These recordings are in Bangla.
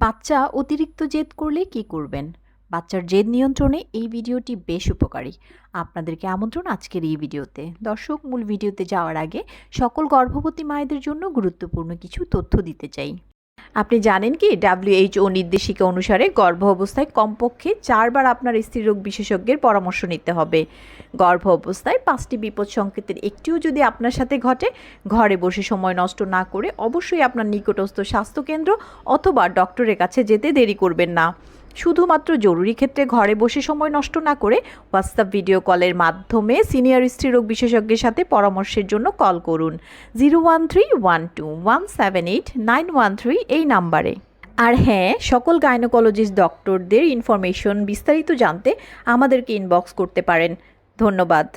বাচ্চা অতিরিক্ত জেদ করলে কি করবেন? বাচ্চার জেদ নিয়ন্ত্রণে এই ভিডিওটি বেশ উপকারী। আপনাদেরকে আমন্ত্রণ আজকের এই ভিডিওতে। দর্শক, মূল ভিডিওতে যাওয়ার আগে সকল গর্ভবতী মায়েদের জন্য গুরুত্বপূর্ণ কিছু তথ্য দিতে চাই। আপনি জানেন কি WHO নির্দেশিকা অনুসারে গর্ভ অবস্থায় কমপক্ষে 4 বার আপনার স্ত্রীরোগ বিশেষজ্ঞের পরামর্শ নিতে হবে। গর্ভ অবস্থায় 5টি বিপদ সংকেতের একটিও যদি আপনার সাথে ঘটে, ঘরে বসে সময় নষ্ট না করে অবশ্যই আপনার নিকটস্থ স্বাস্থ্যকেন্দ্র অথবা ডক্টরের কাছে যেতে দেরি করবেন না। শুধুমাত্র জরুরি ক্ষেত্রে ঘরে বসে সময় নষ্ট না করে হোয়াটসঅ্যাপ ভিডিও কলের মাধ্যমে সিনিয়র স্ত্রীরোগ বিশেষজ্ঞের সাথে পরামর্শের জন্য কল করুন 01312178913 এই নাম্বারে। আর হ্যাঁ, সকল গাইনোকোলজিস্ট ডক্টরদের ইনফরমেশন বিস্তারিত জানতে আমাদেরকে ইনবক্স করতে পারেন। ধন্যবাদ।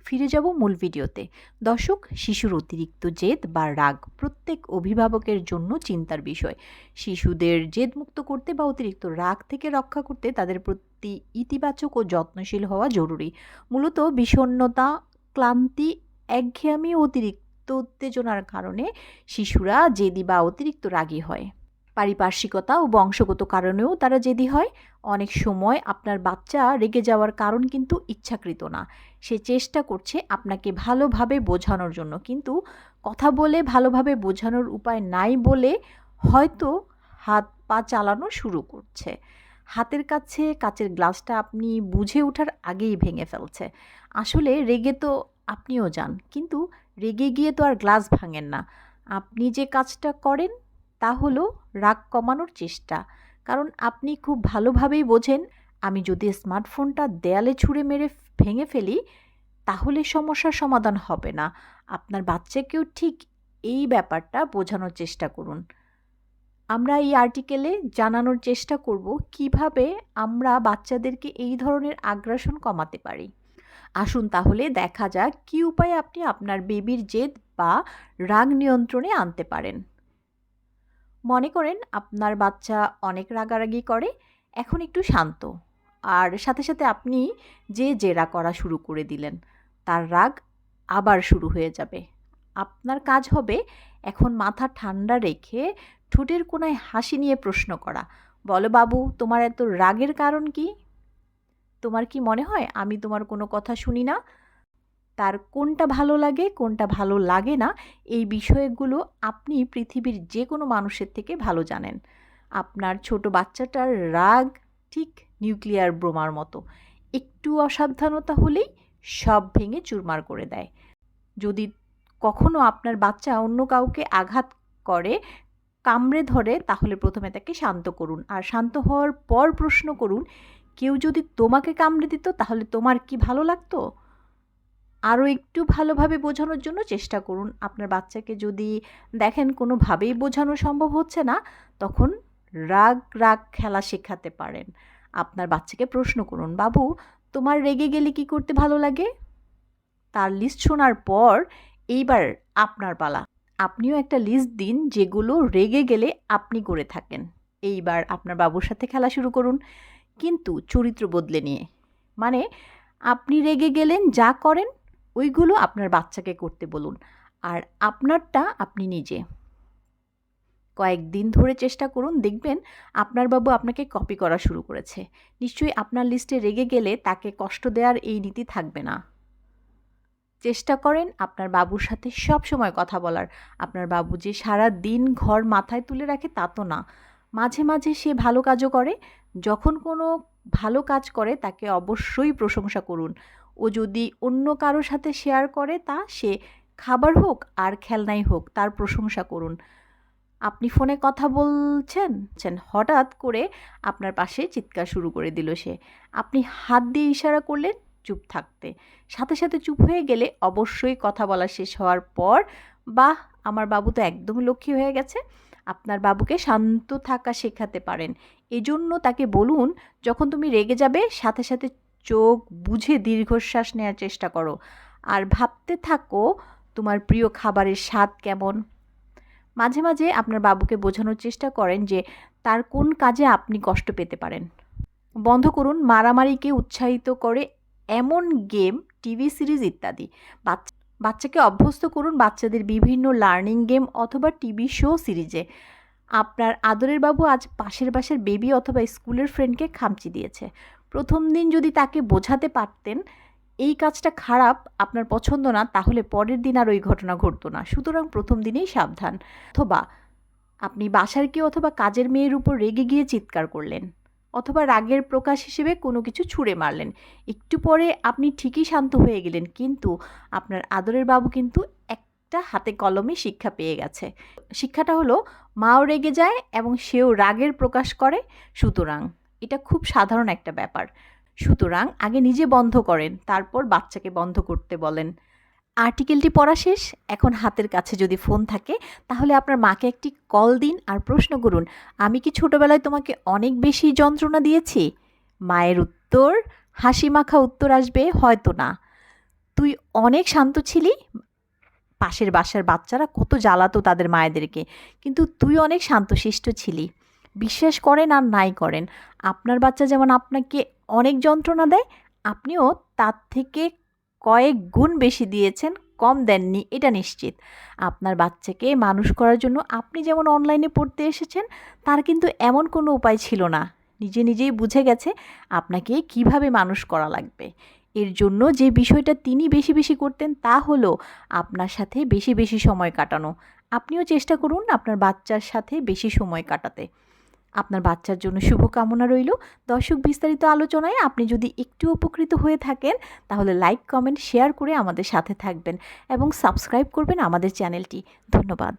ফিরে যাব মূল ভিডিওতে। দর্শক, শিশুর অতিরিক্ত জেদ বা রাগ প্রত্যেক অভিভাবকের জন্য চিন্তার বিষয়। শিশুদের জেদমুক্ত করতে বা অতিরিক্ত রাগ থেকে রক্ষা করতে তাদের প্রতি ইতিবাচক ও যত্নশীল হওয়া জরুরি। মূলত বিষণ্ণতা, ক্লান্তি, একঘেয়েমি, অতিরিক্ত উত্তেজনার কারণে শিশুরা জেদি বা অতিরিক্ত রাগী হয়। পারিপার্শ্বিকতা ও বংশগত কারণেও তারা জেদি হয়। অনেক সময় আপনার বাচ্চা রেগে যাওয়ার কারণ কিন্তু ইচ্ছাকৃত না। সে চেষ্টা করছে আপনাকে ভালোভাবে বোঝানোর জন্য, কিন্তু কথা বলে ভালোভাবে বোঝানোর উপায় নাই বলে হয়তো হাত পা চালানো শুরু করছে। হাতের কাছে কাচের গ্লাসটা আপনি বুঝে ওঠার আগেই ভেঙে ফেলছে। আসলে রেগে তো আপনিও যান, কিন্তু রেগে গিয়ে তো আর গ্লাস ভাঙেন না। আপনি যে কাজটা করেন তা হলো রাগ কমানোর চেষ্টা। কারণ আপনি খুব ভালোভাবেই বোঝেন, আমি যদি স্মার্টফোনটা দেয়ালে ছুঁড়ে মেরে ভেঙে ফেলি তাহলে সমস্যার সমাধান হবে না। আপনার বাচ্চাকেও ঠিক এই ব্যাপারটা বোঝানোর চেষ্টা করুন। আমরা এই আর্টিকেলে জানানোর চেষ্টা করব কিভাবে আমরা বাচ্চাদেরকে এই ধরনের আগ্রাসন কমাতে পারি। আসুন তাহলে দেখা যাক কী উপায়ে আপনি আপনার বেবির জেদ বা রাগ নিয়ন্ত্রণে আনতে পারেন। মনে করেন আপনার বাচ্চা অনেক রাগারাগি করে, এখন একটু শান্ত, আর সাথে সাথে আপনি যে জেরা করা শুরু করে দিলেন, তার রাগ আবার শুরু হয়ে যাবে। আপনার কাজ হবে এখন মাথা ঠান্ডা রেখে ঠোঁটের কোণায় হাসি নিয়ে প্রশ্ন করা, বলো বাবু, তোমার এত রাগের কারণ কি? তোমার কি মনে হয় আমি তোমার কোনো কথা শুনি না? তার কোনটা ভালো লাগে, কোনটা ভালো লাগে না, এই বিষয়গুলো আপনি পৃথিবীর যে কোনো মানুষের থেকে ভালো জানেন। আপনার ছোট বাচ্চাটার রাগ ঠিক নিউক্লিয়ার বোমার মতো, একটু অসাবধানতা হলেই সব ভেঙে চুরমার করে দেয়। যদি কখনো আপনার বাচ্চা অন্য কাউকে আঘাত করে, কামড়ে ধরে, তাহলে প্রথমে তাকে শান্ত করুন, আর শান্ত হওয়ার পর প্রশ্ন করুন, কেউ যদি তোমাকে কামড়ে দিত তাহলে তোমার কি ভালো লাগতো? আরও একটু ভালোভাবে বোঝানোর জন্য চেষ্টা করুন। আপনার বাচ্চাকে যদি দেখেন কোনোভাবেই বোঝানো সম্ভব হচ্ছে না, তখন রাগ রাগ খেলা শেখাতে পারেন। আপনার বাচ্চাকে প্রশ্ন করুন, বাবু, তোমার রেগে গেলে কি করতে ভালো লাগে? তার লিস্ট শোনার পর এইবার আপনার পালা। আপনিও একটা লিস্ট দিন যেগুলো রেগে গেলে আপনি করে থাকেন। এইবার আপনার বাবুর সাথে খেলা শুরু করুন, কিন্তু চরিত্র বদলে নিয়ে। মানে আপনি রেগে গেলেন, যা করেন ওইগুলো আপনার বাচ্চাকে করতে বলুন, আর আপনারটা আপনি নিজে। কয়েকদিন ধরে চেষ্টা করুন, দেখবেন আপনার বাবু আপনাকে কপি করা শুরু করেছে। নিশ্চয়ই আপনার লিস্টে রেগে গেলে তাকে কষ্ট দেওয়ার এই নীতি থাকবে না। চেষ্টা করেন আপনার বাবুর সাথে সব সময় কথা বলার। আপনার বাবু যে সারা দিন ঘর মাথায় তুলে রাখে তা তো না, মাঝে মাঝে সে ভালো কাজও করে। যখন কোনো ভালো কাজ করে তাকে অবশ্যই প্রশংসা করুন। ও যদি অন্য কারোর সাথে শেয়ার করে, তা সে খাবার হোক আর খেলনাই হোক, তার প্রশংসা করুন। আপনি ফোনে কথা বলছেন, হঠাৎ করে আপনার পাশে চিৎকার শুরু করে দিল সে। আপনি হাত দিয়ে ইশারা করলেন চুপ থাকতে, সাথে সাথে চুপ হয়ে গেলে অবশ্যই কথা বলা শেষ হওয়ার পর, বাহ, আমার বাবু তো একদম লক্ষ্মী হয়ে গেছে। আপনার বাবুকে শান্ত থাকা শেখাতে পারেন। এজন্য তাকে বলুন, যখন তুমি রেগে যাবে সাথে সাথে চোখ বুঝে দীর্ঘশ্বাস নেওয়ার চেষ্টা করো, আর ভাবতে থাকো তোমার প্রিয় খাবারের স্বাদ কেমন। মাঝে মাঝে আপনার বাবুকে বোঝানোর চেষ্টা করেন যে তার কোন কাজে আপনি কষ্ট পেতে পারেন। বন্ধ করুন মারামারিকে উৎসাহিত করে এমন গেম, টিভি সিরিজ ইত্যাদি। বাচ্চাকে অভ্যস্ত করুন বাচ্চাদের বিভিন্ন লার্নিং গেম অথবা টিভি শো সিরিজে। আপনার আদরের বাবু আজ পাশের বাসার বেবি অথবা স্কুলের ফ্রেন্ডকে খামচি দিয়েছে। প্রথম দিন যদি তাকে বোঝাতে পারতেন এই কাজটা খারাপ, আপনার পছন্দ না, তাহলে পরের দিন আর ওই ঘটনা ঘটতো না। সুতরাং প্রথম দিনেই সাবধান। অথবা আপনি বাসার কেউ অথবা কাজের মেয়ের উপর রেগে গিয়ে চিৎকার করলেন, অথবা রাগের প্রকাশ হিসেবে কোনো কিছু ছুঁড়ে মারলেন। একটু পরে আপনি ঠিকই শান্ত হয়ে গেলেন, কিন্তু আপনার আদরের বাবু কিন্তু একটা হাতে কলমে শিক্ষা পেয়ে গেছে। শিক্ষাটা হলো, মাও রেগে যায় এবং সেও রাগের প্রকাশ করে। সুতরাং এটা খুব সাধারণ একটা ব্যাপার। সুতরাং আগে নিজে বন্ধ করেন, তারপর বাচ্চাকে বন্ধ করতে বলেন। আর্টিকেলটি পড়া শেষ। এখন হাতের কাছে যদি ফোন থাকে তাহলে আপনার মাকে একটি কল দিন আর প্রশ্ন করুন, আমি কি ছোটবেলায় তোমাকে অনেক বেশি যন্ত্রণা দিয়েছি? মায়ের উত্তর, হাসি মাখা উত্তর আসবে, হয়তো না। তুই অনেক শান্ত ছিলি। পাশের বাসার বাচ্চারা কত জ্বালাতো তাদের মায়েদেরকে, কিন্তু তুই অনেক শান্তশিষ্ট ছিলি। বিশ্বাস করেন আর নাই করেন, আপনার বাচ্চা যেমন আপনাকে অনেক যন্ত্রণা দেয়, আপনিও তার থেকে কয়েক গুণ বেশি দিয়েছেন, কম দেননি এটা নিশ্চিত। আপনার বাচ্চাকে মানুষ করার জন্য আপনি যেমন অনলাইনে পড়তে এসেছেন, তার কিন্তু এমন কোনো উপায় ছিল না। নিজে নিজেই বুঝে গেছে আপনাকে কিভাবে মানুষ করা লাগবে। এর জন্য যে বিষয়টা তিনি বেশি বেশি করতেন তা হলো আপনার সাথে বেশি বেশি সময় কাটানো। আপনিও চেষ্টা করুন আপনার বাচ্চার সাথে বেশি সময় কাটাতে। আপনার বাচ্চার জন্য শুভকামনা রইল। দর্শক, বিস্তারিত আলোচনায় আপনি যদি একটু উপকৃত হয়ে থাকেন তাহলে লাইক, কমেন্ট, শেয়ার করে আমাদের সাথে থাকবেন এবং সাবস্ক্রাইব করবেন আমাদের চ্যানেলটি। ধন্যবাদ।